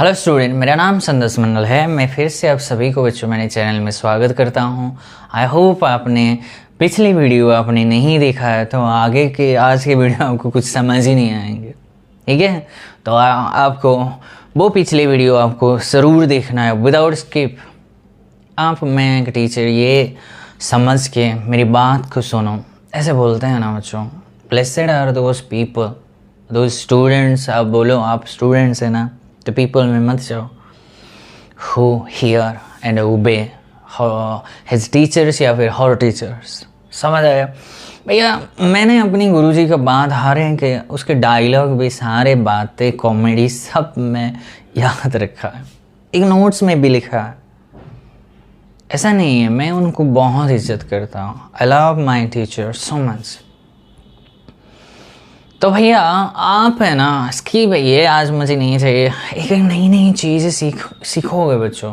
Hello student, मेरा नाम संदस मंडल है। मैं फिर से आप सभी को बच्चों मेरे चैनल में स्वागत करता हूं। आई होप आपने पिछली वीडियो आपने नहीं देखा है तो आगे के आज के वीडियो आपको कुछ समझ ही नहीं आएंगे, ठीक है। तो आपको वो पिछली वीडियो आपको ज़रूर देखना है विदाउट स्किप। आप मैं एक टीचर ये समझ के मेरी बात को सुनो, ऐसे बोलते हैं ना बच्चों। Blessed are those people, those students. आप बोलो आप स्टूडेंट्स है ना, तो पीपल में मत जाओ। हु हियर एंड ओबे हिज टीचर्स या फिर हर टीचर्स। समझ आया भैया। मैंने अपनी गुरुजी का बात हारे हैं कि उसके डायलॉग भी सारे बातें कॉमेडी सब मैं याद रखा है, एक नोट्स में भी लिखा है। ऐसा नहीं है, मैं उनको बहुत इज्जत करता हूँ। I love my teacher so much. तो भैया आप है ना इसकी भैया आज मुझे नहीं चाहिए, एक नई नई चीज़ें सीखोगे बच्चों,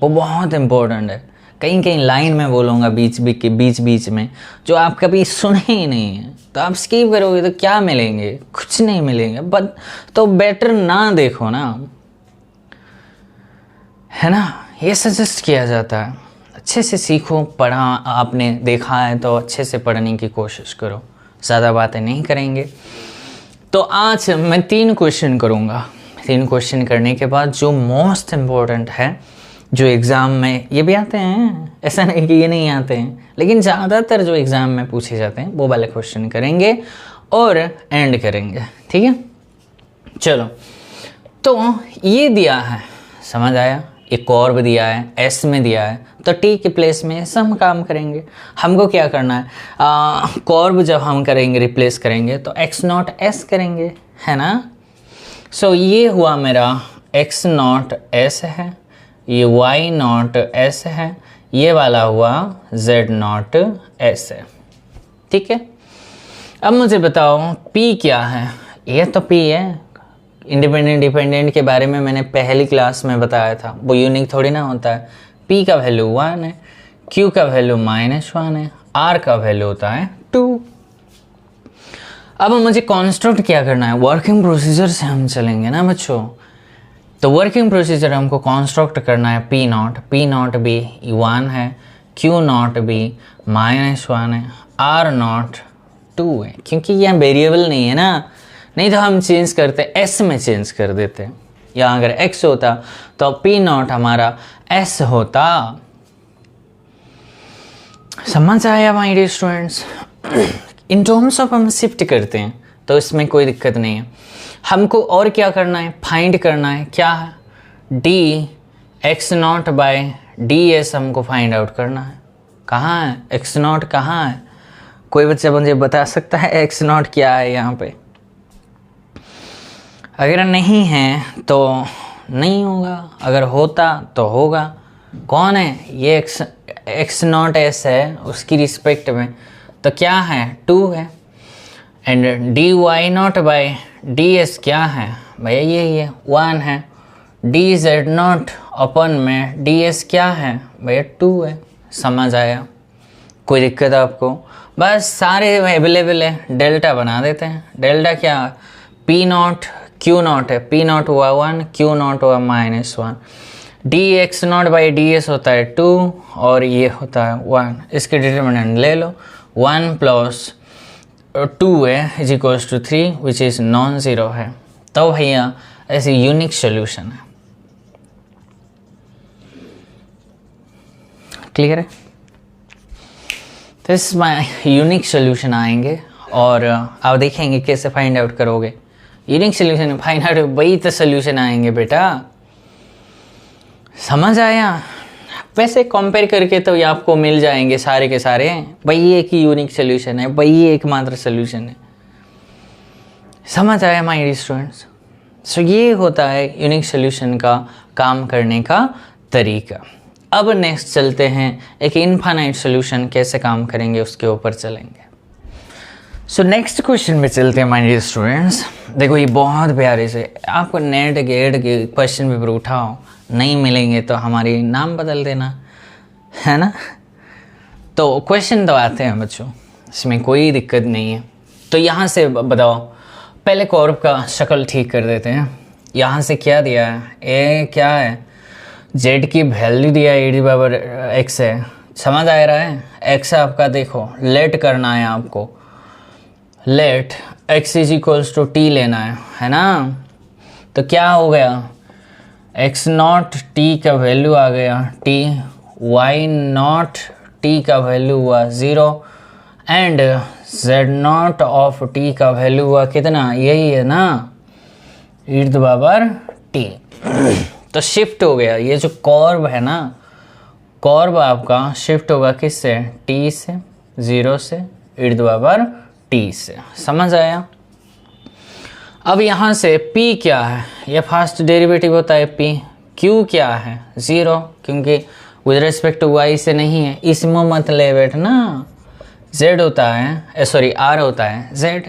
वो बहुत इम्पोर्टेंट है। कहीं कहीं लाइन में बोलूँगा बीच में जो आप कभी सुने ही नहीं है, तो आप स्किप करोगे तो क्या मिलेंगे? कुछ नहीं मिलेंगे। बट तो बेटर ना देखो ना, है ना। ये सजेस्ट किया जाता है। अच्छे से सीखो, पढ़ा आपने देखा है तो अच्छे से पढ़ने की कोशिश करो, ज़्यादा बातें नहीं करेंगे। तो आज मैं 3 क्वेश्चन करूँगा। 3 क्वेश्चन करने के बाद जो मोस्ट इम्पोर्टेंट है, जो एग्ज़ाम में ये भी आते हैं, ऐसा नहीं कि ये नहीं आते हैं, लेकिन ज़्यादातर जो एग्ज़ाम में पूछे जाते हैं वो वाले क्वेश्चन करेंगे और एंड करेंगे, ठीक है। चलो, तो ये दिया है, समझ आया। एक कॉर्ब दिया है, एस में दिया है, तो टी के प्लेस में ऐसा हम काम करेंगे। हमको क्या करना है, कॉर्ब जब हम करेंगे रिप्लेस करेंगे तो एक्स नॉट एस करेंगे, है ना। सो ये हुआ मेरा एक्स नॉट एस है, ये वाई नॉट एस है, ये वाला हुआ जेड नॉट एस है, ठीक है। अब मुझे बताओ पी क्या है। ये तो पी है। इंडिपेंडेंट डिपेंडेंट के बारे में मैंने पहली क्लास में बताया था, वो यूनिक थोड़ी ना होता है। P का वैल्यू 1 है, Q का वैल्यू -1 है, R का वैल्यू होता है 2। अब मुझे कॉन्स्ट्रक्ट क्या करना है, वर्किंग प्रोसीजर से हम चलेंगे ना बच्चों। तो वर्किंग प्रोसीजर हमको कॉन्स्ट्रक्ट करना है। P नॉट भी 1 है, Q नॉट भी -1 है, R नॉट 2 है, क्योंकि यह वेरिएबल नहीं है ना। नहीं तो हम चेंज करते एस में चेंज कर देते, या अगर एक्स होता तो पी नॉट हमारा एस होता। समझ आया my dear students. In terms of हम शिफ्ट करते हैं तो इसमें कोई दिक्कत नहीं है। हमको और क्या करना है, फाइंड करना है। क्या है, D X naught by D S हमको फाइंड आउट करना है। कहाँ है एक्स नॉट, कहाँ है? कोई बच्चा मुझे बता सकता है एक्स नॉट क्या है यहाँ पे? अगर नहीं है तो नहीं होगा, अगर होता तो होगा। कौन है ये? एक्स नॉट एस है, उसकी रिस्पेक्ट में तो क्या है 2 है। And D Y naught by D S क्या है भैया? ये 1 है। डी जेड नॉट अपन में डी एस क्या है भैया? 2 है। समझ आया? कोई दिक्कत आपको? बस सारे अवेलेबल है, डेल्टा बना देते हैं। डेल्टा क्या? पी नॉट क्यू नॉट है, पी नॉट हुआ 1, क्यू नॉट हुआ -1। D X naught by D S होता है 2 और ये होता है 1। इसके डिटर्मिनेंट ले लो, 1 + 2 है is equals to 3 which is non zero है। तो भैया ऐसे यूनिक सोल्यूशन है। क्लियर है? तो इस यूनिक सोल्यूशन आएंगे और आप देखेंगे कैसे फाइंड आउट करोगे। यूनिक सोल्यूशन फाइंड आउट, वही तो सोल्यूशन आएंगे बेटा। समझ आया? वैसे कंपेयर करके तो ये आपको मिल जाएंगे सारे के सारे, वही एक ही यूनिक सोल्यूशन है, वही एकमात्र सोल्यूशन है। समझ आया माय डियर स्टूडेंट्स? सो ये होता है यूनिक सोल्यूशन का काम करने का तरीका। अब नेक्स्ट चलते हैं, एक इनफाइनाइट सोल्यूशन कैसे काम करेंगे उसके ऊपर चलेंगे। सो नेक्स्ट क्वेश्चन में चलते हैं माय डियर स्टूडेंट्स। देखो ये बहुत प्यारे से आपको नेट गेट के क्वेश्चन पेपर उठाओ, नहीं मिलेंगे तो हमारी नाम बदल देना, है ना। तो क्वेश्चन तो आते हैं बच्चों, इसमें कोई दिक्कत नहीं है। तो यहाँ से बताओ, पहले कॉर्ब का शक्ल ठीक कर देते हैं। यहाँ से क्या दिया है, ए क्या है, जेड की वैल्यू दिया है e⁻x है, समझ आ रहा है। x आपका देखो लेट करना है आपको, लेट x = t लेना है ना। तो क्या हो गया, x0 t का वैल्यू आ गया t, y0 t का वैल्यू हुआ 0 एंड z0 ऑफ t का वैल्यू हुआ कितना, यही है ना, e⁻t। तो शिफ्ट हो गया, ये जो कॉर्ब है ना, कॉर्ब आपका शिफ्ट होगा किससे, t से, 0 से e⁻t से, समझ आया। अब यहाँ से p क्या है, ये फर्स्ट डेरिवेटिव होता है p, q क्या है 0, क्योंकि विद रिस्पेक्ट टू y से नहीं है, इसमें मत ले बैठना, z होता है, सॉरी r होता है z।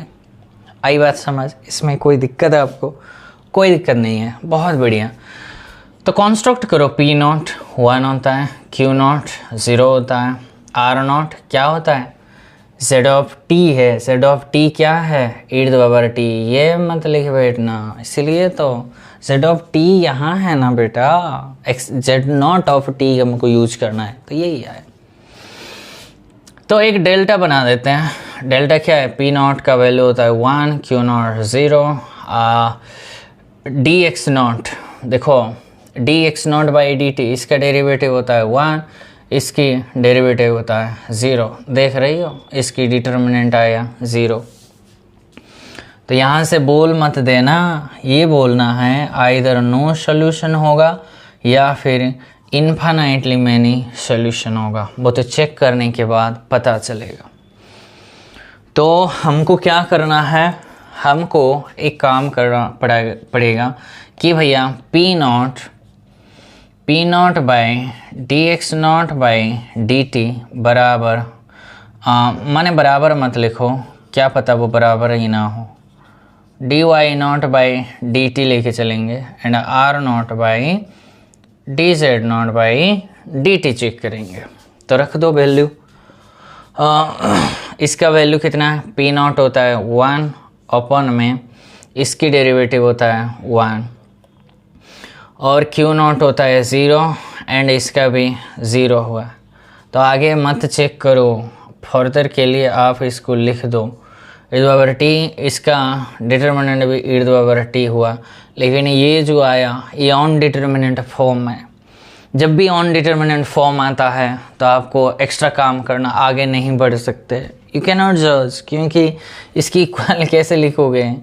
आई बात समझ, इसमें कोई दिक्कत है आपको, कोई दिक्कत नहीं है, बहुत बढ़िया। तो कॉन्स्ट्रक्ट करो, p0 1 होता है, q0 0 होता है, r0 क्या होता है, z ऑफ t है, z ऑफ t क्या है e⁻t, ये मत लिख बैठना, इसलिए तो z ऑफ t यहाँ है ना बेटा, z0 ऑफ t हमको यूज करना है, तो यही है। तो एक डेल्टा बना देते हैं, डेल्टा क्या है, p0 का वैल्यू होता है 1, q0 0, dx0, देखो dx0/dt इसका डेरिवेटिव होता है 1, इसकी डेरिवेटिव होता है 0, देख रही हो, इसकी डिटर्मिनेंट आया 0। तो यहाँ से बोल मत देना, ये बोलना है आइदर नो सॉल्यूशन होगा या फिर इन्फिनिटली मैनी सॉल्यूशन होगा, वो तो चेक करने के बाद पता चलेगा। तो हमको क्या करना है, हमको एक काम करना पड़ेगा कि भैया p0/dx0/dt बराबर, माने बराबर मत लिखो, क्या पता वो बराबर ही ना हो, dy0/dt लेके चलेंगे एंड r0/dz0/dt चेक करेंगे। तो रख दो वैल्यू, इसका वैल्यू कितना है, p0 होता है 1 अपन में इसकी डेरिवेटिव होता है 1 और q0 होता है 0 एंड इसका भी 0 हुआ। तो आगे मत चेक करो, फर्दर के लिए आप इसको लिख दो e⁻t, इसका डिटर्मिनेंट भी e⁻t हुआ, लेकिन ये जो आया ये ऑन डिटर्मिनेंट फॉर्म है। जब भी ऑन डिटर्मिनेंट फॉर्म आता है तो आपको एक्स्ट्रा काम करना, आगे नहीं बढ़ सकते, यू कैन नॉट जज, क्योंकि इसकी इक्वल कैसे लिखोगे,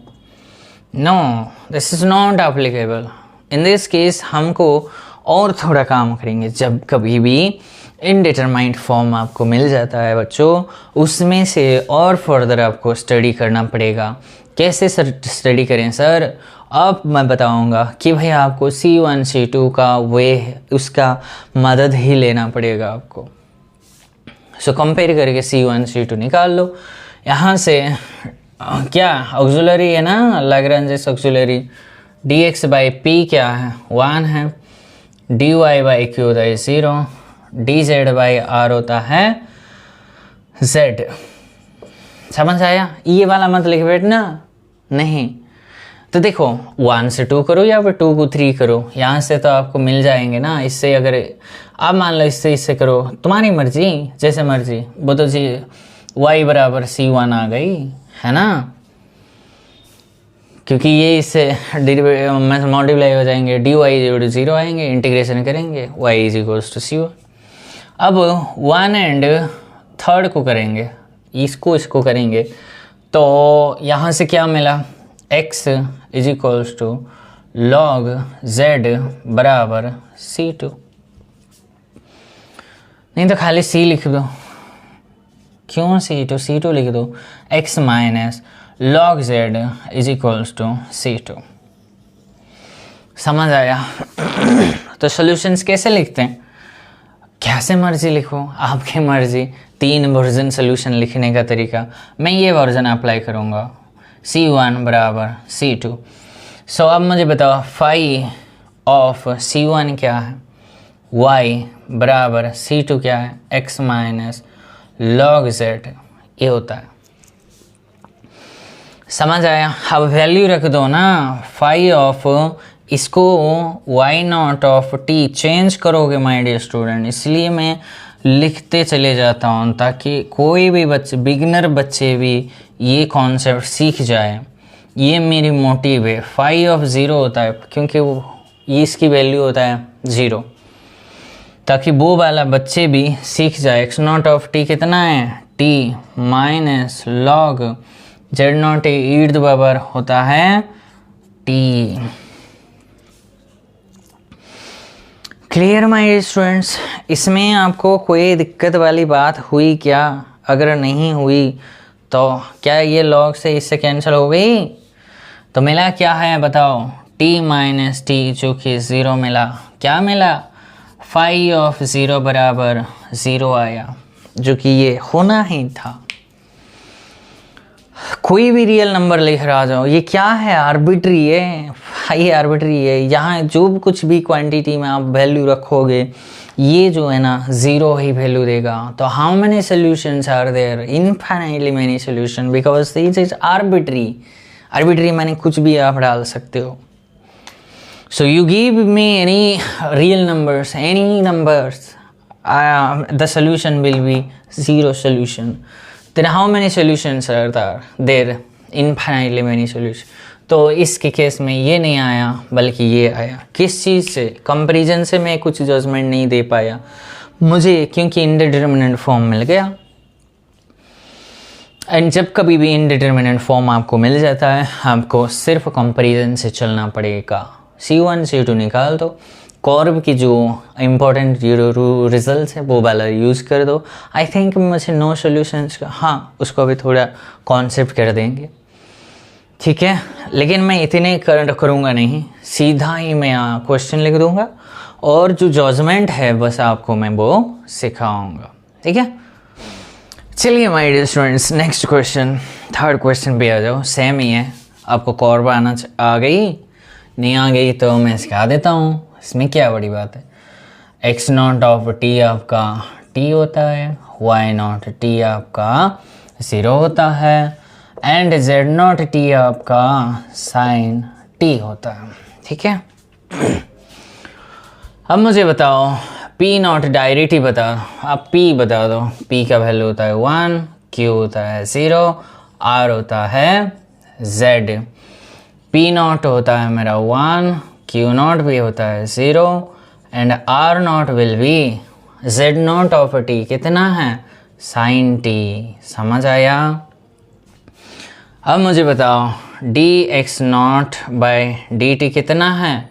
no this is not applicable. In this case हमको और थोड़ा काम करेंगे, जब कभी भी इनडिटरमाइंड फॉर्म आपको मिल जाता है बच्चों, उसमें से और फर्दर आपको स्टडी करना पड़ेगा। कैसे स्टडी करें सर, अब मैं बताऊंगा कि भाई आपको C1 C2 का वे, उसका मदद ही लेना पड़ेगा आपको। सो कंपेयर करके C1 C2 निकाल लो। यहाँ से क्या ऑक्सिलरी है ना, लैग्रेंज ऑक्सिलरी, dx/p क्या है 1 है, dy/q होता है 0, dz/r होता है z। समझ आया, ये वाला मत लिख बैठना नहीं। तो देखो 1 से 2 करो या फिर 2 को 3 करो, यहाँ से तो आपको मिल जाएंगे ना। इससे अगर आप मान लो इससे करो, तुम्हारी मर्जी, जैसे मर्जी, वो तो जी y/c1 आ गई है ना, क्योंकि ये इससे मल्टीप्लाई हो जाएंगे, dy 0 आएंगे, इंटीग्रेशन करेंगे, y = c1। अब 1 एंड 3 को करेंगे, इसको करेंगे, तो यहाँ से क्या मिला, x = log z बराबर c2। नहीं तो खाली c लिख दो, क्यों c2 लिख दो, x minus log z = c2। समझ आया। तो सॉल्यूशंस कैसे लिखते हैं, कैसे मर्जी लिखो, आपकी मर्जी, 3 वर्जन सॉल्यूशन लिखने का तरीका, मैं ये वर्जन अप्लाई करूँगा, c1 बराबर c2। सो अब मुझे बताओ फाई ऑफ c1 क्या है, y बराबर c2 क्या है, x माइनस log z, ये होता है। समझ आया? अब वैल्यू रख दो ना, फाई ऑफ, इसको Y naught of T change करोगे माय डियर स्टूडेंट, इसलिए मैं लिखते चले जाता हूँ ताकि कोई भी बच्चे, बिगिनर बच्चे भी ये कॉन्सेप्ट सीख जाए। ये मेरी मोटिव है। फाई ऑफ ज़ीरो होता है क्योंकि वो ये इसकी वैल्यू होता है 0, ताकि वो वाला बच्चे भी सीख जाए। एक्स नॉट ऑफ टी कितना है? T minus log Z naught E to power होता है टी। Clear my students? इसमें आपको कोई दिक्कत वाली बात हुई क्या? अगर नहीं हुई तो क्या ये लॉग से इससे कैंसिल हो गई? तो मिला क्या है बताओ? t माइनस टी, जो कि 0 मिला। क्या मिला? फाई ऑफ 0 बराबर 0 आया, जो कि ये होना ही था। कोई भी रियल नंबर लेकर आ जाओ, ये क्या है? आर्बिट्री है, फाई आर्बिट्री है। यहाँ जो कुछ भी क्वांटिटी में आप वैल्यू रखोगे, ये जो है ना 0 ही वैल्यू देगा। तो how many solutions are there? Infinitely many solution, because this is arbitrary. Arbitrary माने कुछ भी आप डाल सकते हो। So you give me any real numbers, any numbers, the solution will be 0 solution. Then how many solutions are there? Infinitely many solutions. तो इसके case में ये नहीं आया बल्कि ये आया। किस चीज़ से? कंपैरिजन से मैं कुछ जजमेंट नहीं दे पाया मुझे, क्योंकि इंडिटरमिनेंट फॉर्म मिल गया। एंड जब कभी भी इंडिटरमिनेंट फॉर्म आपको मिल जाता है, आपको सिर्फ कंपैरिजन से चलना पड़ेगा। C1 C2 निकाल दो, कॉर्ब की जो इम्पोर्टेंट रिजल्ट है वो वाला यूज़ कर दो। आई थिंक मुझे नो सॉल्यूशंस का, हाँ उसको भी थोड़ा कॉन्सेप्ट कर देंगे, ठीक है। लेकिन मैं इतने करूँगा नहीं, सीधा ही मैं क्वेश्चन लिख दूँगा और जो जजमेंट है बस आपको मैं वो सिखाऊँगा, ठीक है। चलिए my dear students, next question, third question पे आ जाओ। सेम ही है, आपको कॉर्ब आ गई, नहीं आ गई तो मैं सिखा देता हूँ, इसमें क्या बड़ी बात है। एक्स नॉट ऑफ टी आपका टी होता है, वाई नॉट टी आपका 0 होता है, एंड जेड नॉट टी आपका साइन टी होता है, ठीक है। अब मुझे बताओ पी नॉट डायरेक्ट बता दो, आप पी बता दो। पी का वैल्यू होता है 1, क्यू होता है 0, आर होता है जेड। पी नॉट होता है मेरा 1, क्यू नॉट भी होता है 0, and R naught will be Z naught of T कितना है? Sine T. समझ आया? अब मुझे बताओ D X naught by D T कितना है?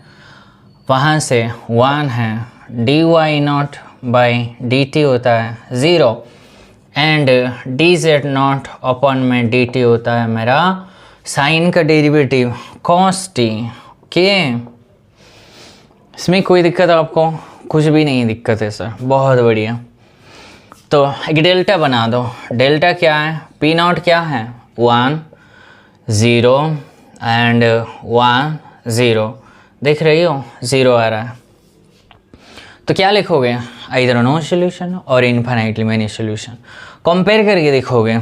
वहाँ से 1 है। D Y naught by D T होता है 0, and D Z naught upon में डी टी होता है मेरा साइन का डेरिवेटिव कॉस टी। ओके, इसमें कोई दिक्कत आपको? कुछ भी नहीं दिक्कत है सर, बहुत बढ़िया। तो एक डेल्टा बना दो। डेल्टा क्या है? पी नॉट क्या है? 1 0 एंड 1 0, देख रही हो 0 आ रहा है। तो क्या लिखोगे? आइदर नो सोल्यूशन और इनफाइनाइटली मेनी सोल्यूशन। कंपेयर करके देखोगे।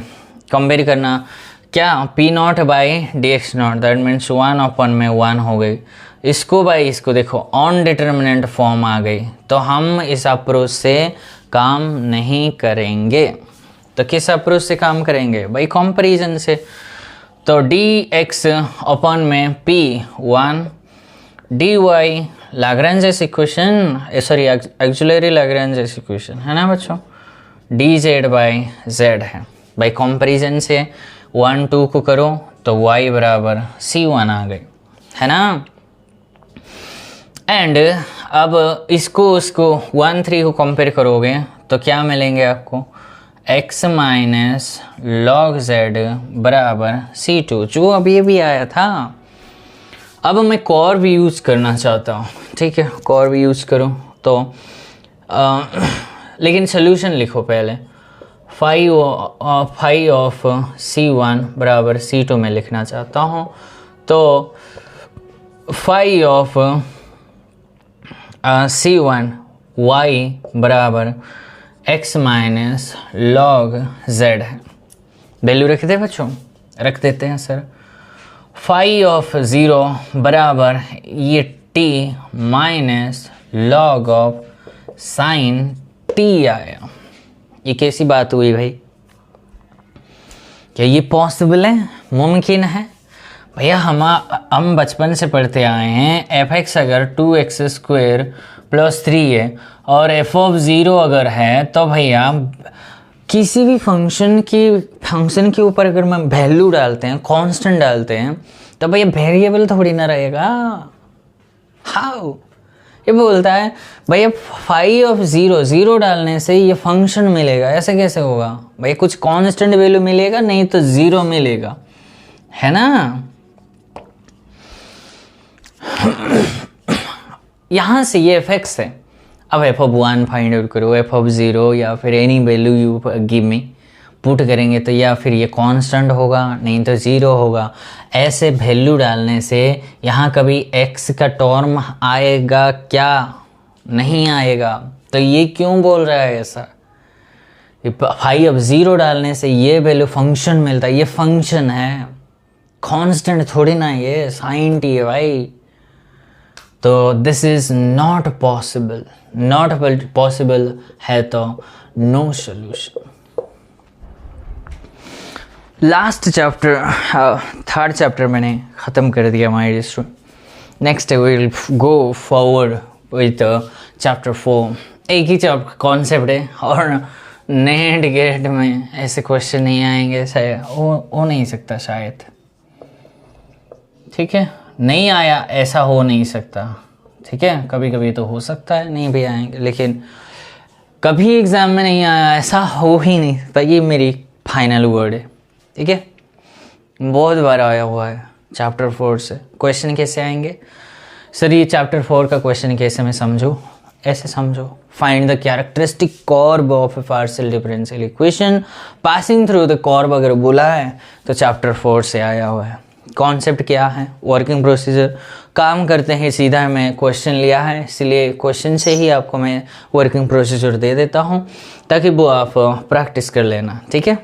कंपेयर करना क्या? P not by D X not, that means 1 अपन में 1 हो गई। इसको बाई इसको देखो, ऑन डिटर्मिनेंट फॉर्म आ गई। तो हम इस अप्रोच से काम नहीं करेंगे। तो किस अप्रोच से काम करेंगे? बाई कंपैरिजन से। तो डी एक्स अपन में P 1, D Y Lagrange equation, sorry auxiliary Lagrange equation है ना बच्चों, डी जेड बाई जेड है। बाई कंपैरिजन से 1 2 को करो तो y बराबर C1 आ गई, है ना। एंड अब इसको उसको 1 3 को कंपेयर करोगे तो क्या मिलेंगे आपको? x माइनस लॉग जेड बराबर C2, जो अभी भी आया था। अब मैं कॉर भी यूज़ करना चाहता हूँ, ठीक है, कॉर भी यूज़ करूँ तो लेकिन सोल्यूशन लिखो पहले। फाई ऑफ C1 बराबर C2 में लिखना चाहता हूँ। तो फाई ऑफ C1 y बराबर x माइनस लॉग z है। वैल्यू रख दे बच्चों, रख देते हैं सर। फाई ऑफ ज़ीरो बराबर ये T minus log of sine T आया। ये कैसी बात हुई भाई? क्या ये पॉसिबल है, मुमकिन है? भैया हम बचपन से पढ़ते आए हैं एफ एक्स अगर 2x² + 3 है और एफ ऑफ ज़ीरो अगर है तो भैया किसी भी फंक्शन के ऊपर अगर हम वैल्यू डालते हैं, कांस्टेंट डालते हैं, तो भैया वेरिएबल थोड़ी ना रहेगा। हाउ? ये बोलता है भैया फाई ऑफ ज़ीरो डालने से ये फंक्शन मिलेगा, ऐसे कैसे होगा भैया? कुछ कांस्टेंट वैल्यू मिलेगा, नहीं तो ज़ीरो मिलेगा, है ना? यहाँ से ये एफ एक्स है। अब एफ ऑफ 1 फाइंड आउट करो, एफ ऑफ 0 या फिर any value you give me, put करेंगे तो या फिर ये कांस्टेंट होगा, नहीं तो 0 होगा। ऐसे वैल्यू डालने से यहाँ कभी x का टर्म आएगा क्या? नहीं आएगा। तो ये क्यों बोल रहा है ऐसा? फाई ऑफ 0 डालने से ये वैल्यू फंक्शन मिलता है, ये फंक्शन है, कांस्टेंट थोड़ी ना, ये साइन टी है भाई। तो this is not possible, not possible है तो no solution. Last chapter, third chapter मैंने ख़त्म कर दिया my dear student. Next we will go forward with chapter 4। एक ही कॉन्सेप्ट है और नेट गेट में ऐसे क्वेश्चन नहीं आएंगे, शायद हो नहीं सकता, शायद, ठीक है? नहीं आया ऐसा हो नहीं सकता, ठीक है? कभी कभी तो हो सकता है नहीं भी आएंगे, लेकिन कभी एग्ज़ाम में नहीं आया ऐसा हो ही नहीं सकता। ये मेरी फाइनल वर्ड है, ठीक है? बहुत बार आया हुआ है चैप्टर 4 से क्वेश्चन कैसे आएंगे सर? ये चैप्टर 4 का क्वेश्चन कैसे मैं समझूँ? ऐसे समझो, find the characteristic curve of A partial differential equation passing through the curve अगर बोला है तो चैप्टर 4 से आया हुआ है। कॉन्सेप्ट क्या है, वर्किंग प्रोसीजर, काम करते हैं सीधा। मैं क्वेश्चन लिया है इसलिए क्वेश्चन से ही आपको मैं वर्किंग प्रोसीजर दे देता हूँ ताकि वो आप प्रैक्टिस कर लेना, ठीक है?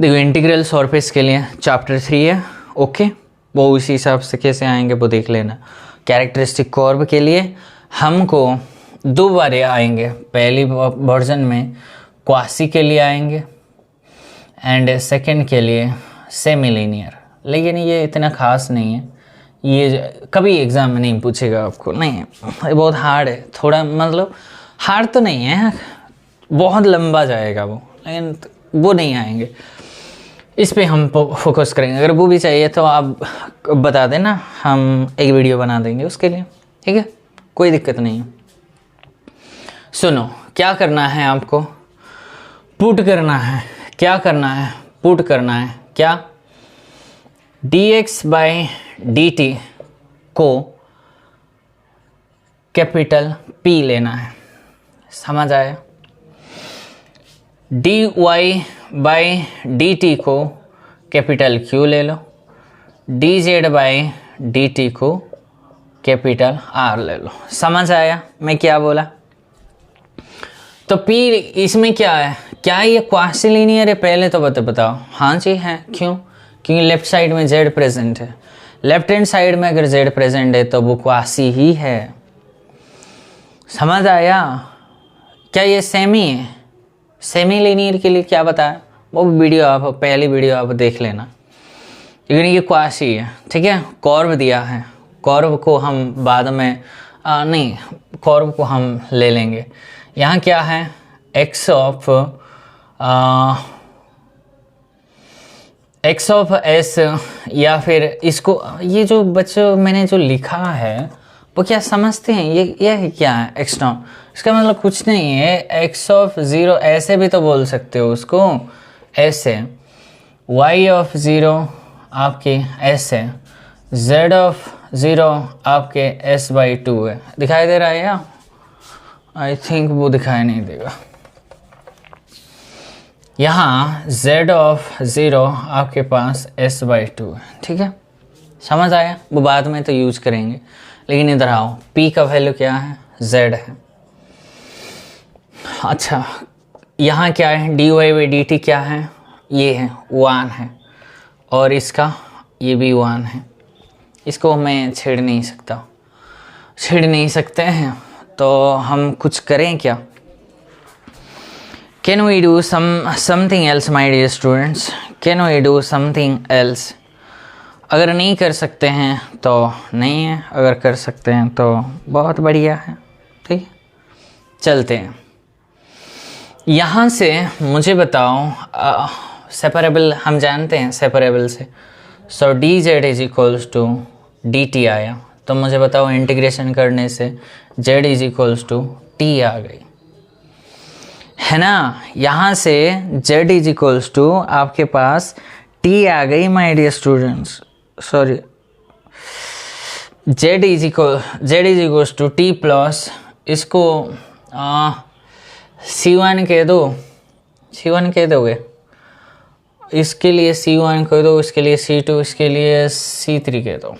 देखो, इंटीग्रल सरफेस के लिए चैप्टर 3 है, ओके? वो उसी हिसाब से कैसे आएंगे वो देख लेना। कैरेक्टरिस्टिक कर्व के लिए हमको 2 बार आएंगे। पहली वर्जन में क्वासी के लिए आएंगे एंड सेकंड के लिए सेमी लीनियर, लेकिन ये इतना खास नहीं है, ये कभी एग्ज़ाम में नहीं पूछेगा आपको, नहीं है, ये बहुत हार्ड है थोड़ा, मतलब हार्ड तो नहीं है, बहुत लंबा जाएगा वो, लेकिन वो नहीं आएंगे। इस पे हम फोकस करेंगे। अगर वो भी चाहिए तो आप बता देना, हम एक वीडियो बना देंगे उसके लिए, ठीक है? कोई दिक्कत नहीं है। सुनो, क्या करना है आपको? पुट करना है। क्या करना है? पुट करना है। क्या? dx/dt को कैपिटल P लेना है, समझ आया? dy/dt को कैपिटल Q ले लो, dz/dt को कैपिटल R ले लो, समझ आया मैं क्या बोला? तो P इसमें क्या है? क्या ये क्वासी लीनियर है? पहले तो बताओ। हाँ जी है। क्यों? क्योंकि लेफ्ट साइड में z प्रेजेंट है। लेफ्ट हैंड साइड में अगर z प्रेजेंट है तो वो क्वासी ही है, समझ आया? क्या ये सेमी है? सेमी लीनियर के लिए क्या बताया वो वीडियो आप, पहली वीडियो आप देख लेना। लेकिन ये क्वासी है, ठीक है? कर्व दिया है, कर्व को हम बाद में नहीं, कर्व को हम ले लेंगे। यहाँ क्या है? x ऑफ s, या फिर इसको, ये जो बच्चों मैंने जो लिखा है वो क्या समझते हैं? ये क्या है? x नॉट, इसका मतलब कुछ नहीं है। x ऑफ 0 ऐसे भी तो बोल सकते हो उसको, ऐसे। y ऑफ 0 आपके s है, z ऑफ 0 आपके s/2 है। दिखाई दे रहा है या? आई थिंक वो दिखाई नहीं देगा। यहाँ z ऑफ 0 आपके पास s/2 है, ठीक है? समझ आया? वो बाद में तो यूज करेंगे, लेकिन इधर आओ, p का वैल्यू क्या है? z है। अच्छा, यहाँ क्या है? dy/dt क्या है? ये है 1 है, और इसका ये भी 1 है, इसको मैं छेड़ नहीं सकते हैं, तो हम कुछ करें क्या? Can we do something else my dear students? Can we do something else? अगर नहीं कर सकते हैं तो नहीं है, अगर कर सकते हैं तो बहुत बढ़िया है। ठीक है, चलते हैं। यहाँ से मुझे बताओ, सेपरेबल हम जानते हैं सेपरेबल से, so D Z is equals to D T आया, तो मुझे बताओ इंटीग्रेशन करने से Z is equals to T आ गई, है ना। यहाँ से जेड इज इक्वल्स टू आपके पास टी आ गई my dear students, sorry, Z is equals to T plus, इसको C1 कह दो, C1 कह दोगे, इसके लिए C1 कह दो, इसके लिए C2, इसके लिए C3 कह दो,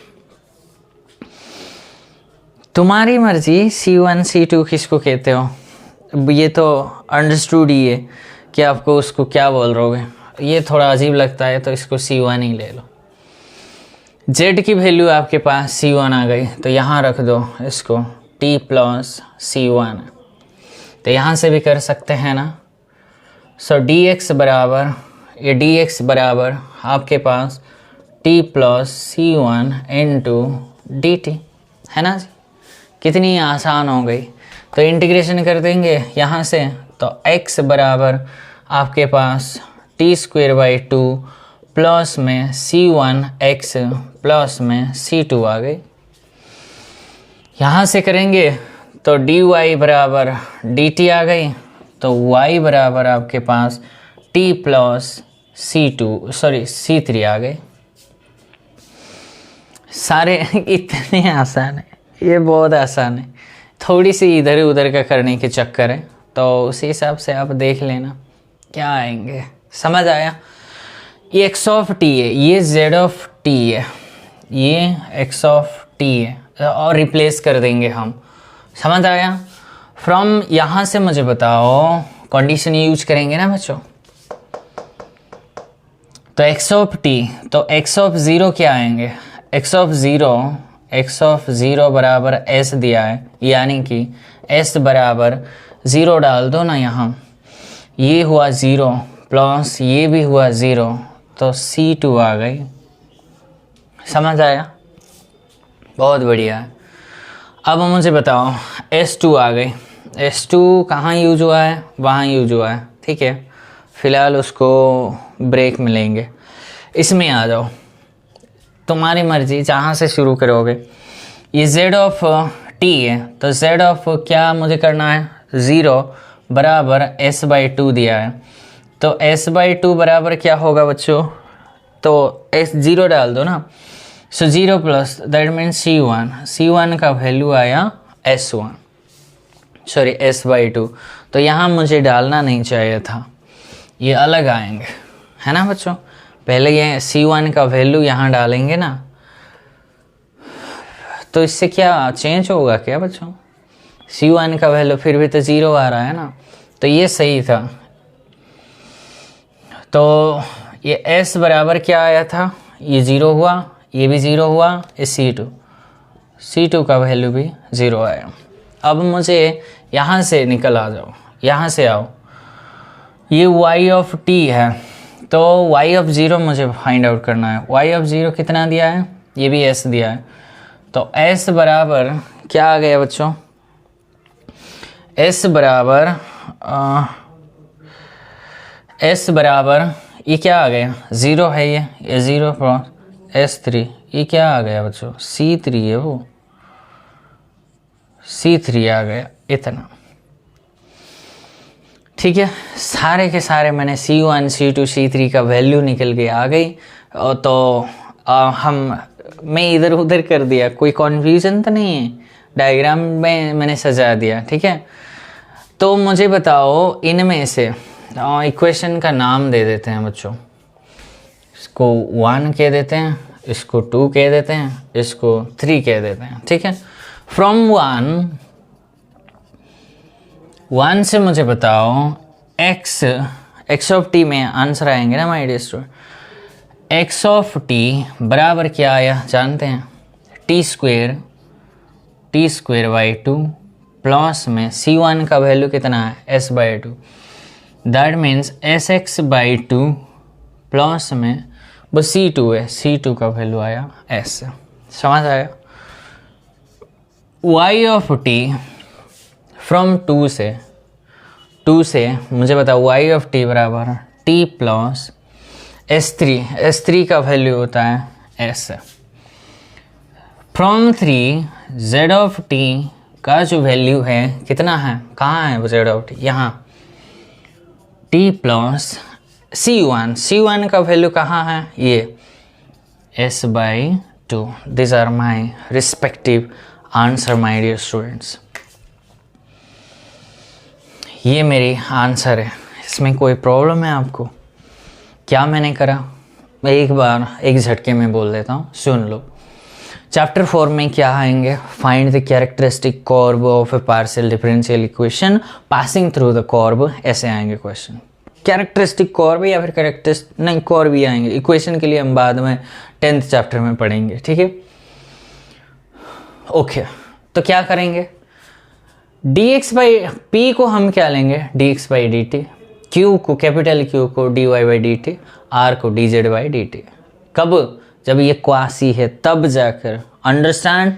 तुम्हारी मर्जी। C1 C2 किसको कहते हो, ये तो अंडरस्टूड ही है कि आपको उसको क्या बोल रहोगे, ये थोड़ा अजीब लगता है तो इसको C1 ही ले लो। Z की वैल्यू आपके पास C1 आ गई, तो यहाँ रख दो इसको T प्लस C1, तो यहाँ से भी कर सकते हैं ना। सो dx बराबर, ये dx बराबर आपके पास T plus C1 into dt, है ना जी। कितनी आसान हो गई। तो इंटीग्रेशन कर देंगे यहाँ से, तो x बराबर आपके पास t² / 2 प्लस में C1x प्लस में C2 आ गई। यहाँ से करेंगे तो dy बराबर dt आ गई, तो y बराबर आपके पास t प्लस C3 आ गई। सारे इतने आसान है, ये बहुत आसान है, थोड़ी सी इधर उधर का करने के चक्कर है, तो उसी हिसाब से आप देख लेना क्या आएंगे। समझ आया? ये x ऑफ t है, ये z ऑफ t है, ये x ऑफ t है, और रिप्लेस कर देंगे हम। समझ आया? फ्रॉम यहाँ से मुझे बताओ, कंडीशन यूज करेंगे ना बच्चों, तो x ऑफ t, तो x ऑफ 0 क्या आएंगे, x ऑफ 0 बराबर s दिया है, यानी कि s बराबर 0 डाल दो ना यहाँ, ये हुआ 0 प्लस ये भी हुआ 0, तो C2 आ गई। समझ आया? बहुत बढ़िया है। अब मुझे बताओ S2 आ गई, S2 कहाँ यूज हुआ है, वहाँ यूज हुआ है, ठीक है, फिलहाल उसको ब्रेक मिलेंगे। इसमें आ जाओ, तुम्हारी मर्जी जहाँ से शुरू करोगे। ये z ऑफ t है, तो z ऑफ क्या मुझे करना है, 0 बराबर s/2 दिया है, तो s/2 बराबर क्या होगा बच्चों, तो s0 डाल दो ना, सो 0 प्लस दैट मीन्स C1 का वैल्यू आया s/2, तो यहाँ मुझे डालना नहीं चाहिए था, ये अलग आएंगे, है ना बच्चों। पहले ये C1 का वैल्यू यहाँ डालेंगे ना, तो इससे क्या चेंज होगा क्या बच्चों, C1 का वैल्यू फिर भी तो 0 आ रहा है ना, तो ये सही था। तो ये S बराबर क्या आया था, ये 0 हुआ, ये भी 0 हुआ, ये C2 का वैल्यू भी 0 आया। अब मुझे यहाँ से निकल आ जाओ, यहाँ से आओ, ये y ऑफ t है, तो y ऑफ 0 मुझे फाइंड आउट करना है। y ऑफ 0 कितना दिया है, ये भी s दिया है, तो s बराबर क्या आ गया बच्चों, s बराबर ये क्या आ गया, 0 है, ये 0 प्लस s3, ये क्या आ गया बच्चों, C3 है, वो C3 आ गया, इतना। ठीक है, सारे के सारे मैंने C1 C2 C3 का वैल्यू निकल के आ गई, तो मैं इधर उधर कर दिया, कोई कन्फ्यूजन तो नहीं है, डायग्राम में मैंने सजा दिया, ठीक है। तो मुझे बताओ इनमें से इक्वेशन का नाम दे देते हैं बच्चों, इसको 1 कह देते हैं, इसको 2 कह देते हैं, इसको 3 कह देते हैं, ठीक है। फ्रॉम 1 से मुझे बताओ x ऑफ t में आंसर आएंगे ना my dear student, X of T बराबर क्या आया जानते हैं, टी स्क्वेयर बाई 2 प्लस में C1 का वैल्यू कितना है, S by 2, that means S x by 2 plus में वो C2 है, C2 का वैल्यू आया S। समझ आया। y ऑफ टी फ्रॉम 2 से मुझे बताओ y ऑफ टी बराबर t प्लस S3 का वैल्यू होता है S। From 3 z of t का जो वैल्यू है कितना है, कहाँ है वो z ऑफ t, यहाँ t प्लस C1 का वैल्यू कहाँ है, ये S by 2। This are my respective answer my dear students. ये मेरी आंसर है, इसमें कोई प्रॉब्लम है आपको? क्या मैंने करा, मैं एक बार एक झटके में बोल देता हूँ, सुन लो। चैप्टर 4 में क्या आएंगे, find the characteristic curve of A partial differential equation passing through the curve, ऐसे आएंगे क्वेश्चन। कैरेक्टरिस्टिक कर्व या फिर नहीं कर्व भी आएंगे, इक्वेशन के लिए हम बाद में 10th चैप्टर में पढ़ेंगे, ठीक है। ओके तो क्या करेंगे, dx बाई पी को हम क्या लेंगे, dx by D T, Q को कैपिटल क्यू को dy by D T, R को dz बाई डी टी। कब, जब ये क्वासी है तब जाकर, अंडरस्टैंड,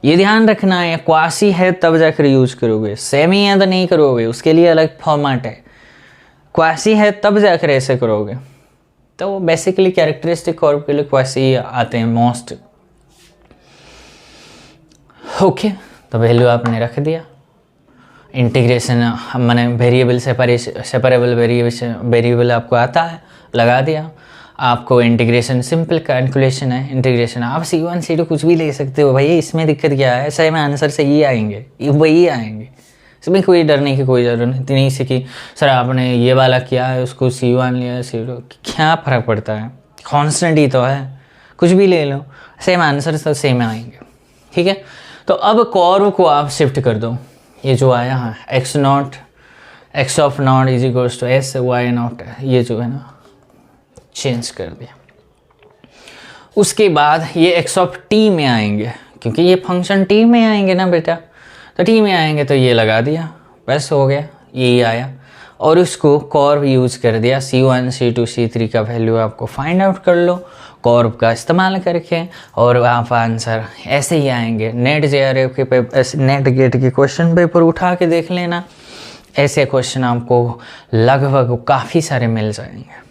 ये ध्यान रखना है, क्वासी है तब जाकर यूज करोगे, सेमी है तो नहीं करोगे, उसके लिए अलग फॉर्मेट है। क्वासी है तब जाकर ऐसे करोगे। तो बेसिकली कैरेक्टरिस्टिक कर्व के लिए क्वासी आते हैं मोस्ट। ओके तो वैल्यू आपने रख दिया, इंटीग्रेशन मैंने वेरिएबल सेपरेबल वेरिएबल आपको आता है, लगा दिया। आपको इंटीग्रेशन सिंपल कैलकुलेशन है, इंटीग्रेशन आप C1 C2 कुछ भी ले सकते हो भाई, इसमें दिक्कत क्या है, सही में आंसर सही आएंगे, वही आएंगे, इसमें कोई डरने की कोई ज़रूरत नहीं से कि सर आपने ये वाला किया है उसको C1 लिया C2, क्या फ़र्क पड़ता है, कांस्टेंट ही तो है, कुछ भी ले लो सेम आंसर तो सेम आएंगे, ठीक है। तो अब कर्व को आप शिफ्ट कर दो, ये जो आया है x of naught is equals to S Y naught, ये जो है ना चेंज कर दिया। उसके बाद ये x ऑफ t में आएंगे, क्योंकि ये फंक्शन t में आएंगे ना बेटा, तो t में आएंगे तो ये लगा दिया, बस हो गया, यही आया। और उसको कर्व यूज कर दिया, C1 C2 C3 का वैल्यू आपको फाइंड आउट कर लो कर्व का इस्तेमाल करके, और आप आंसर ऐसे ही आएंगे। नेट JRF के पेपर, नेट गेट के क्वेश्चन पेपर उठा के देख लेना, ऐसे क्वेश्चन आपको लगभग काफ़ी सारे मिल जाएंगे।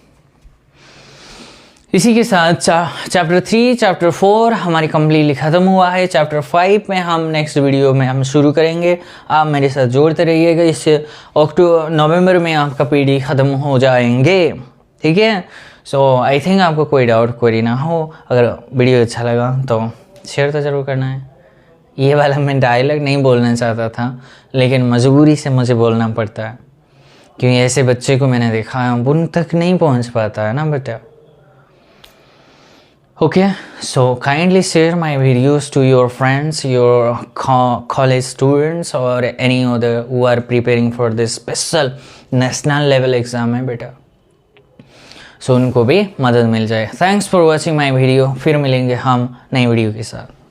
इसी के साथ चैप्टर 3 चैप्टर 4 हमारी कंप्लीटली ख़त्म हुआ है। चैप्टर 5 में हम नेक्स्ट वीडियो में हम शुरू करेंगे, आप मेरे साथ जोड़ते रहिएगा। इस नवंबर में आपका PD ख़त्म हो जाएंगे, ठीक है। सो आई थिंक आपको कोई डाउट कोई ना हो। अगर वीडियो अच्छा लगा तो शेयर तो ज़रूर करना है। ये वाला मैं डायलॉग नहीं बोलना चाहता था, लेकिन मजबूरी से मुझे बोलना पड़ता है, क्योंकि ऐसे बच्चे को मैंने देखा है उन तक नहीं पहुंच पाता है ना बेटा। Okay, so kindly share my videos to your friends, your college students or any other who are preparing for this special national level exam है बेटा, so उनको भी मदद मिल जाए। Thanks for watching my video, फिर मिलेंगे हम नई वीडियो के साथ।